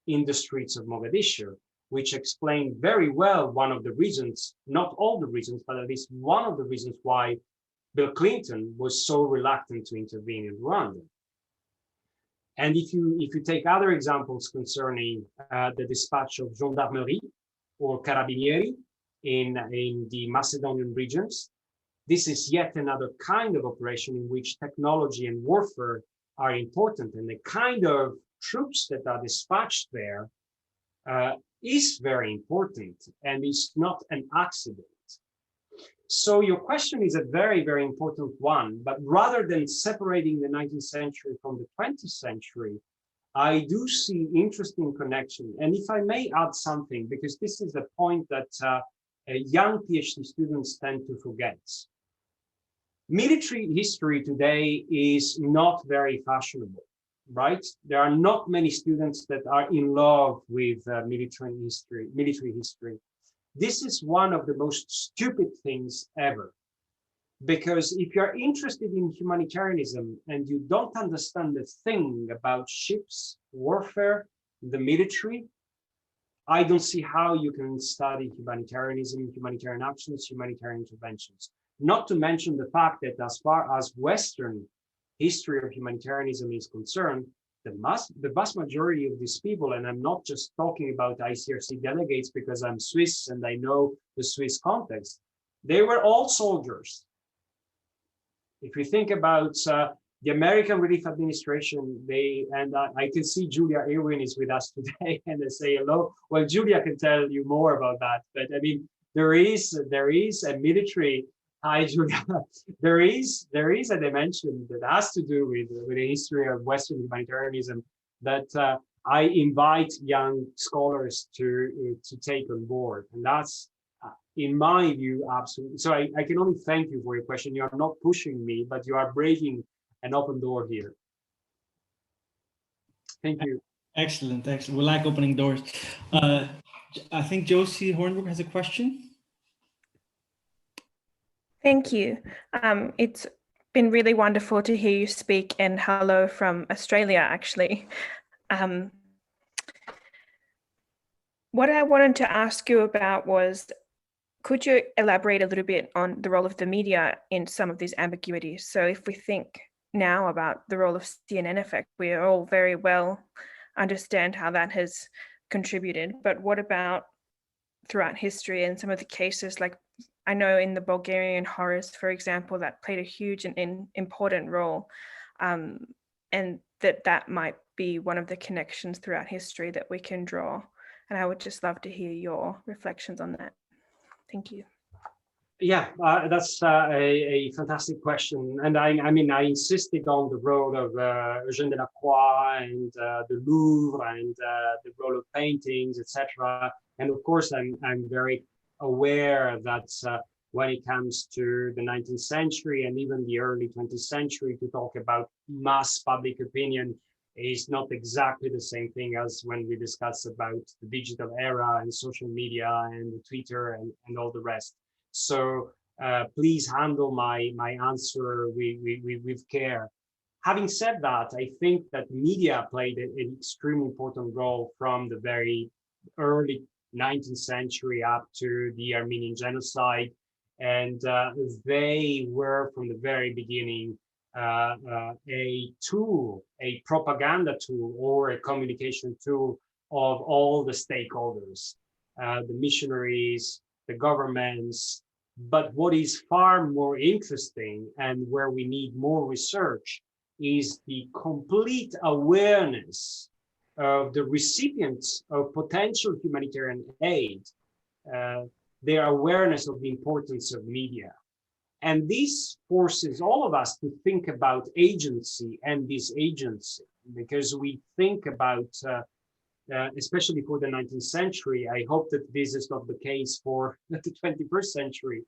in the streets of Mogadishu, which explained very well one of the reasons, not all the reasons, but at least one of the reasons why Bill Clinton was so reluctant to intervene in Rwanda. And if you take other examples concerning the dispatch of gendarmerie or carabinieri in the Macedonian regions, this is yet another kind of operation in which technology and warfare are important, and the kind of troops that are dispatched there is very important and is not an accident. So your question is a very, very important one, but rather than separating the 19th century from the 20th century, I do see interesting connection. And if I may add something, because this is the point that young PhD students tend to forget. Military history today is not very fashionable, right? There are not many students that are in love with military history. This is one of the most stupid things ever. Because if you're interested in humanitarianism and you don't understand the thing about ships, warfare, the military, I don't see how you can study humanitarianism, humanitarian actions, humanitarian interventions. Not to mention the fact that as far as Western history of humanitarianism is concerned, the vast majority of these people, and I'm not just talking about ICRC delegates because I'm Swiss and I know the Swiss context, they were all soldiers. If you think about the American Relief Administration, I can see Julia Irwin is with us today and they say hello. Well, Julia can tell you more about that, but I mean, there is a military, hi Julia, there is a dimension that has to do with the history of Western humanitarianism that I invite young scholars to take on board. And that's, in my view, absolutely. So I can only thank you for your question. You are not pushing me, but you are breaking an open door here. Thank you. Excellent, excellent. We like opening doors. I think Josie Hornbrook has a question. Thank you. It's been really wonderful to hear you speak, and hello from Australia, actually. What I wanted to ask you about was, could you elaborate a little bit on the role of the media in some of these ambiguities? So if we think now about the role of CNN effect, we all very well understand how that has contributed, but what about throughout history and some of the cases, like I know in the Bulgarian horrors, for example, that played a huge and important role, and that might be one of the connections throughout history that we can draw. And I would just love to hear your reflections on that. Thank you. Yeah, that's a fantastic question. And I mean, I insisted on the role of Eugène Delacroix and the Louvre and the role of paintings, etc. And of course, I'm very aware that when it comes to the 19th century and even the early 20th century, to talk about mass public opinion is not exactly the same thing as when we discuss about the digital era and social media and Twitter and all the rest. So please handle my answer with care. Having said that, I think that media played an extremely important role from the very early 19th century up to the Armenian genocide. And they were from the very beginning a tool, a propaganda tool or a communication tool of all the stakeholders, the missionaries, the governments. But what is far more interesting and where we need more research is the complete awareness of the recipients of potential humanitarian aid, their awareness of the importance of media. And this forces all of us to think about agency and this agency, because we think about, especially for the 19th century, I hope that this is not the case for the 21st century,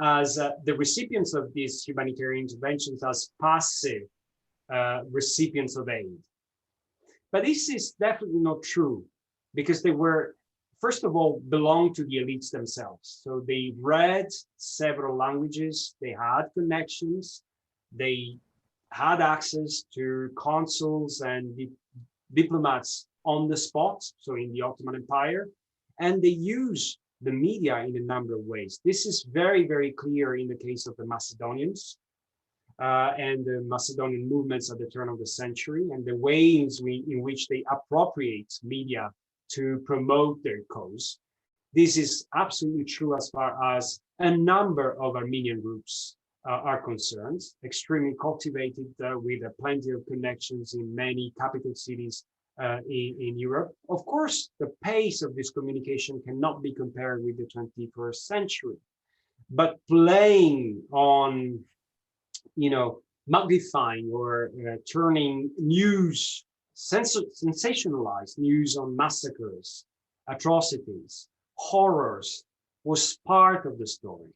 as the recipients of these humanitarian interventions as passive recipients of aid. But this is definitely not true, because they were, first of all, belong to the elites themselves. So they read several languages, they had connections, they had access to consuls and diplomats on the spot, so in the Ottoman Empire, and they use the media in a number of ways. This is very, very clear in the case of the Macedonians and the Macedonian movements at the turn of the century, and the ways in which they appropriate media to promote their cause. This is absolutely true as far as a number of Armenian groups are concerned, extremely cultivated with plenty of connections in many capital cities in Europe. Of course, the pace of this communication cannot be compared with the 21st century, but playing on, magnifying or turning news, sensationalized news on massacres, atrocities, horrors was part of the story.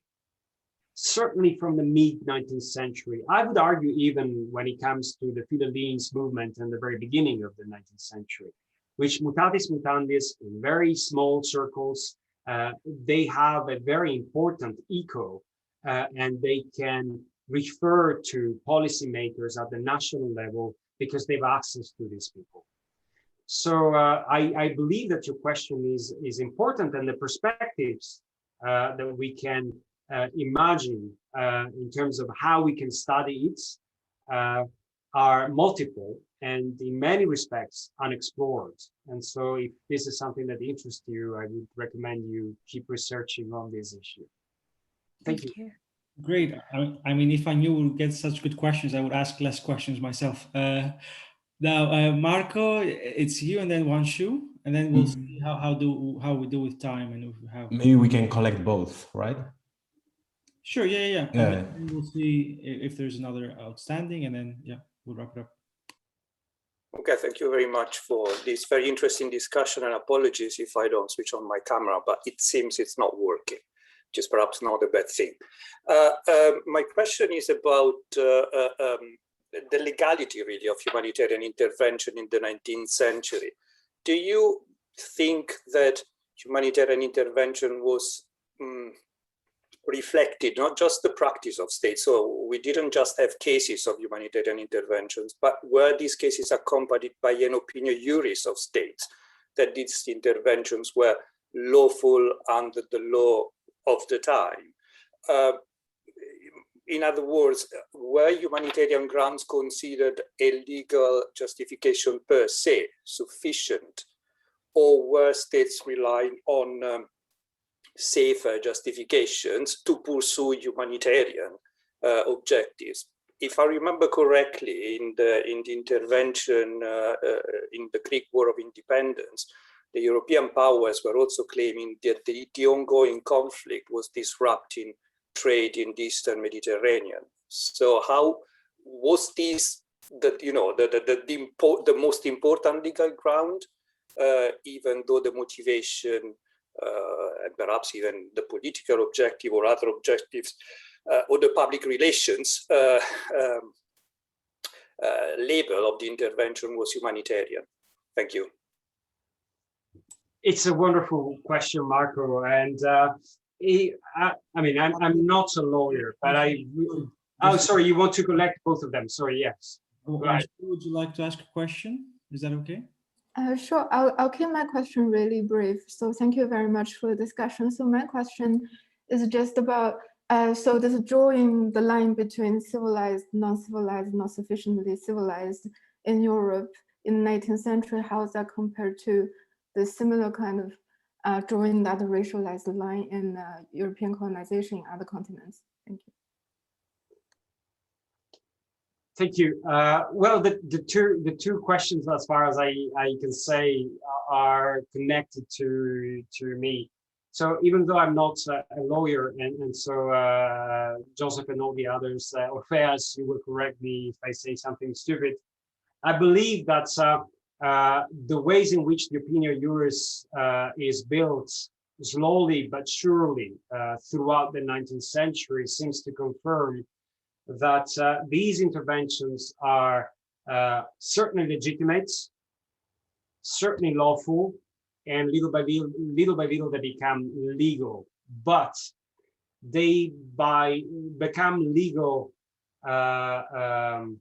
Certainly from the mid-19th century, I would argue even when it comes to the Philhellenes movement and the very beginning of the 19th century, which mutatis mutandis in very small circles, they have a very important echo and they can refer to policymakers at the national level because they have access to these people. So I believe that your question is important, and the perspectives that we can imagine in terms of how we can study it are multiple and in many respects unexplored. And so if this is something that interests you, I would recommend you keep researching on this issue. Thank you. Great. I mean, if I knew we'd get such good questions, I would ask less questions myself. Now, Marco, it's you, and then Wanshu, and then we'll see how we do with time, and if we have. Maybe we can collect both, right? Sure. Yeah. And we'll see if there's another outstanding, and then we'll wrap it up. Okay, thank you very much for this very interesting discussion, and apologies if I don't switch on my camera, but it seems it's not working, which is perhaps not a bad thing. My question is about the legality, really, of humanitarian intervention in the 19th century. Do you think that humanitarian intervention was reflected, not just the practice of states? So we didn't just have cases of humanitarian interventions, but were these cases accompanied by an opinion juris of states that these interventions were lawful under the law of the time? In other words, were humanitarian grounds considered a legal justification per se sufficient, or were states relying on safer justifications to pursue humanitarian objectives? If I remember correctly, in the intervention in the Greek War of Independence, the European powers were also claiming that the ongoing conflict was disrupting trade in the Eastern Mediterranean. So how was this the most important legal ground, even though the motivation and perhaps even the political objective or other objectives or the public relations label of the intervention was humanitarian? Thank you. It's a wonderful question, Marco, and I mean, I'm not a lawyer, but oh, sorry, you want to collect both of them? Sorry, yes. Right. Would you like to ask a question? Is that okay? Sure, I'll keep my question really brief. So thank you very much for the discussion. So my question is just about, so this drawing the line between civilized, non-civilized, not sufficiently civilized in Europe in the 19th century, how is that compared to the similar kind of drawing that racialized line in European colonization in other continents? Thank you. Thank you. Well, the two questions, as far as I can say, are connected to me. So even though I'm not a lawyer, and so Joseph and all the others, Orfeas, you will correct me if I say something stupid. I believe that the ways in which the opinion juris is built slowly but surely throughout the 19th century seems to confirm that these interventions are certainly legitimate, certainly lawful, and little by little they become legal. But they become legal ratione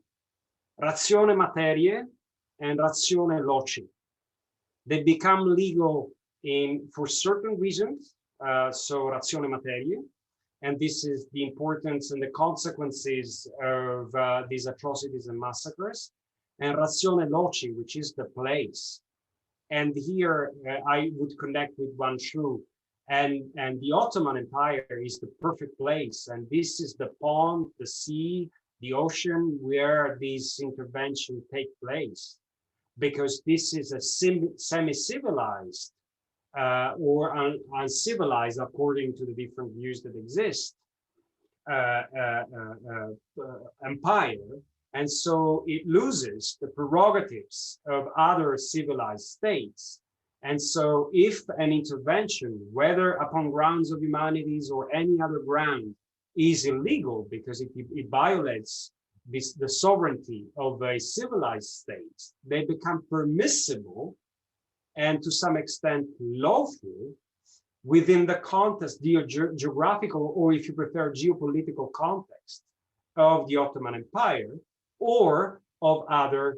materiae and ratione loci. They become legal for certain reasons, so ratione materiae, and this is the importance and the consequences of these atrocities and massacres, and ratione loci, which is the place. And here I would connect with Wanshu, and the Ottoman Empire is the perfect place, and this is the pond, the sea, the ocean where these interventions take place, because this is a semi-civilized or uncivilized, according to the different views that exist, empire. And so it loses the prerogatives of other civilized states. And so if an intervention, whether upon grounds of humanities or any other ground, is illegal because it violates the sovereignty of a civilized state, they become permissible and to some extent lawful within the context, the geographical, or if you prefer, geopolitical context of the Ottoman Empire or of other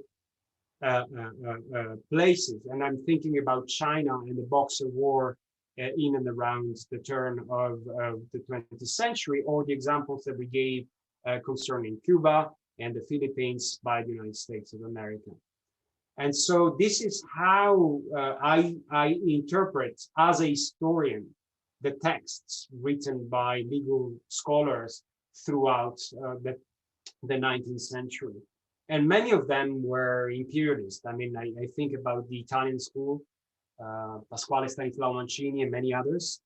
places. And I'm thinking about China and the Boxer War in and around the turn of the 20th century, or the examples that we gave concerning Cuba and the Philippines by the United States of America. And so this is how I interpret, as a historian, the texts written by legal scholars throughout the 19th century. And many of them were imperialist. I mean, I think about the Italian school, Pasquale Stanislao Mancini and many others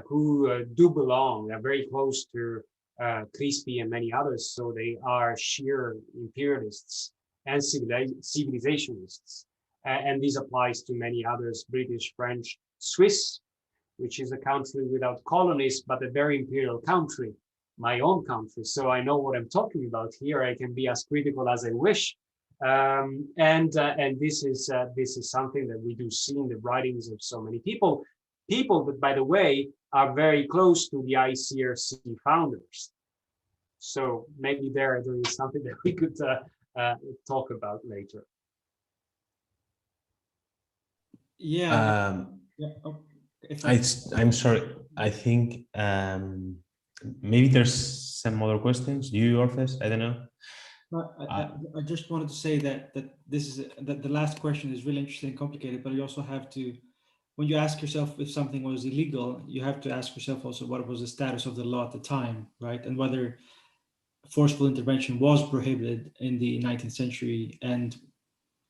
who do belong, they're very close to Crispi and many others. So they are sheer imperialists and civilizationists. And this applies to many others, British, French, Swiss, which is a country without colonies, but a very imperial country, my own country. So I know what I'm talking about here. I can be as critical as I wish. And this is something that we do see in the writings of so many people that, by the way, are very close to the ICRC founders. So maybe there is something that we could talk about later. Yeah. I'm sorry. I think maybe there's some other questions. You, Orfeas? I don't know. I just wanted to say that the last question is really interesting and complicated, but you also have to, when you ask yourself if something was illegal, you have to ask yourself also what was the status of the law at the time, right? And whether forceful intervention was prohibited in the 19th century, and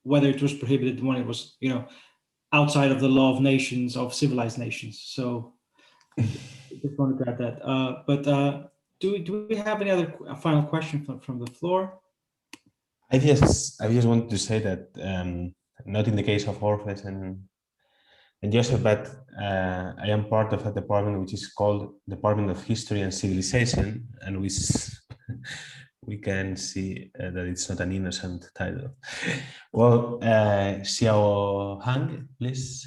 whether it was prohibited when it was, outside of the law of nations, of civilized nations. So I just wanted to add that. But do we have any other final question from the floor? I just wanted to say that not in the case of Orfeas and Joseph, but I am part of a department which is called Department of History and Civilization, and we can see that it's not an innocent title. Well, Xiao Hang, please.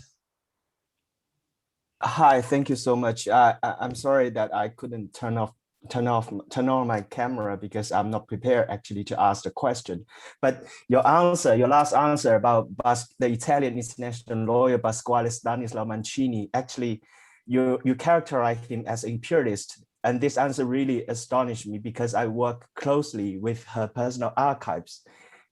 Hi, thank you so much. I'm sorry that I couldn't turn on my camera because I'm not prepared actually to ask the question. But your last answer about the Italian international lawyer Pasquale Stanislao Mancini, actually, you characterize him as imperialist. And this answer really astonished me because I work closely with her personal archives.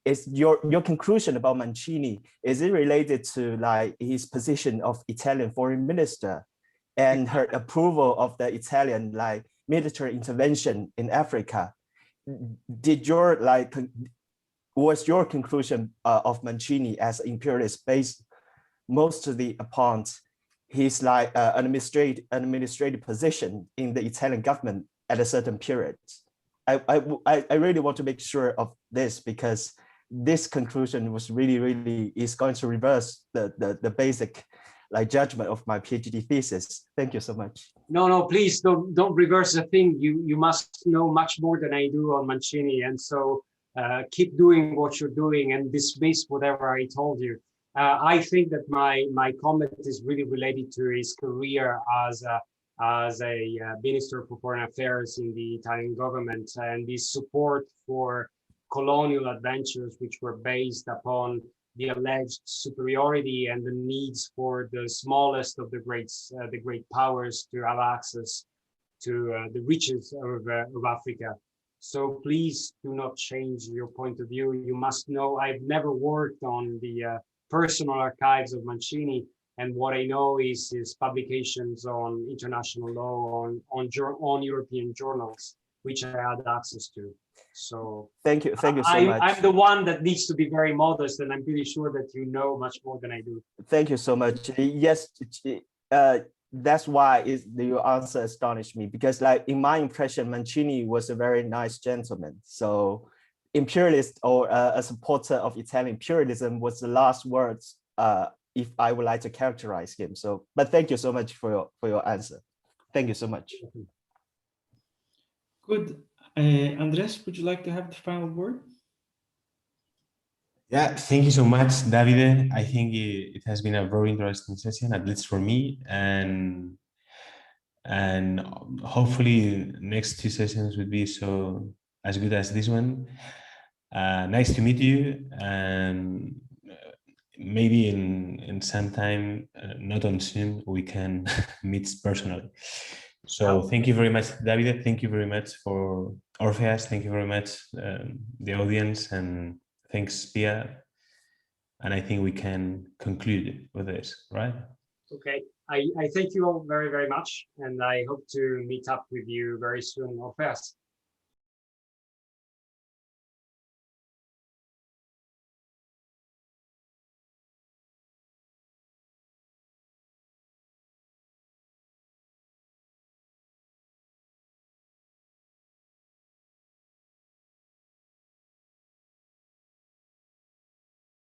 Is your conclusion about Mancini, is it related to like his position of Italian foreign minister and her approval of the Italian like military intervention in Africa? Was your conclusion of Mancini as imperialist based mostly upon his like administrative position in the Italian government at a certain period? I really want to make sure of this because this conclusion was really is going to reverse the basic like judgment of my PhD thesis. Thank you so much. No, please don't reverse a thing. You must know much more than I do on Mancini, and so keep doing what you're doing and dismiss whatever I told you. I think that my comment is really related to his career as a minister for foreign affairs in the Italian government, and his support for colonial adventures which were based upon the alleged superiority and the needs for the smallest of the great powers to have access to the riches of Africa. So please do not change your point of view. You must know I've never worked on the personal archives of Mancini, and what I know is his publications on international law on European journals, which I had access to. So thank you so much. I'm the one that needs to be very modest, and I'm pretty sure that you know much more than I do. Thank you so much. Yes, that's why your answer astonished me, because like in my impression, Mancini was a very nice gentleman. So imperialist or a supporter of Italian imperialism was the last words if I would like to characterize him. So, but thank you so much for your answer. Thank you so much. Good. Andrés, would you like to have the final word? Yeah, thank you so much, Davide. I think it has been a very interesting session, at least for me. And And hopefully next 2 sessions would be as good as this one. Nice to meet you, and maybe in some time, not on Zoom, we can meet personally. So thank you very much, Davide. Thank you very much for Orfeas. Thank you very much, the audience, and thanks, Pia. And I think we can conclude with this, right? Okay. I thank you all very, very much. And I hope to meet up with you very soon, Orfeas.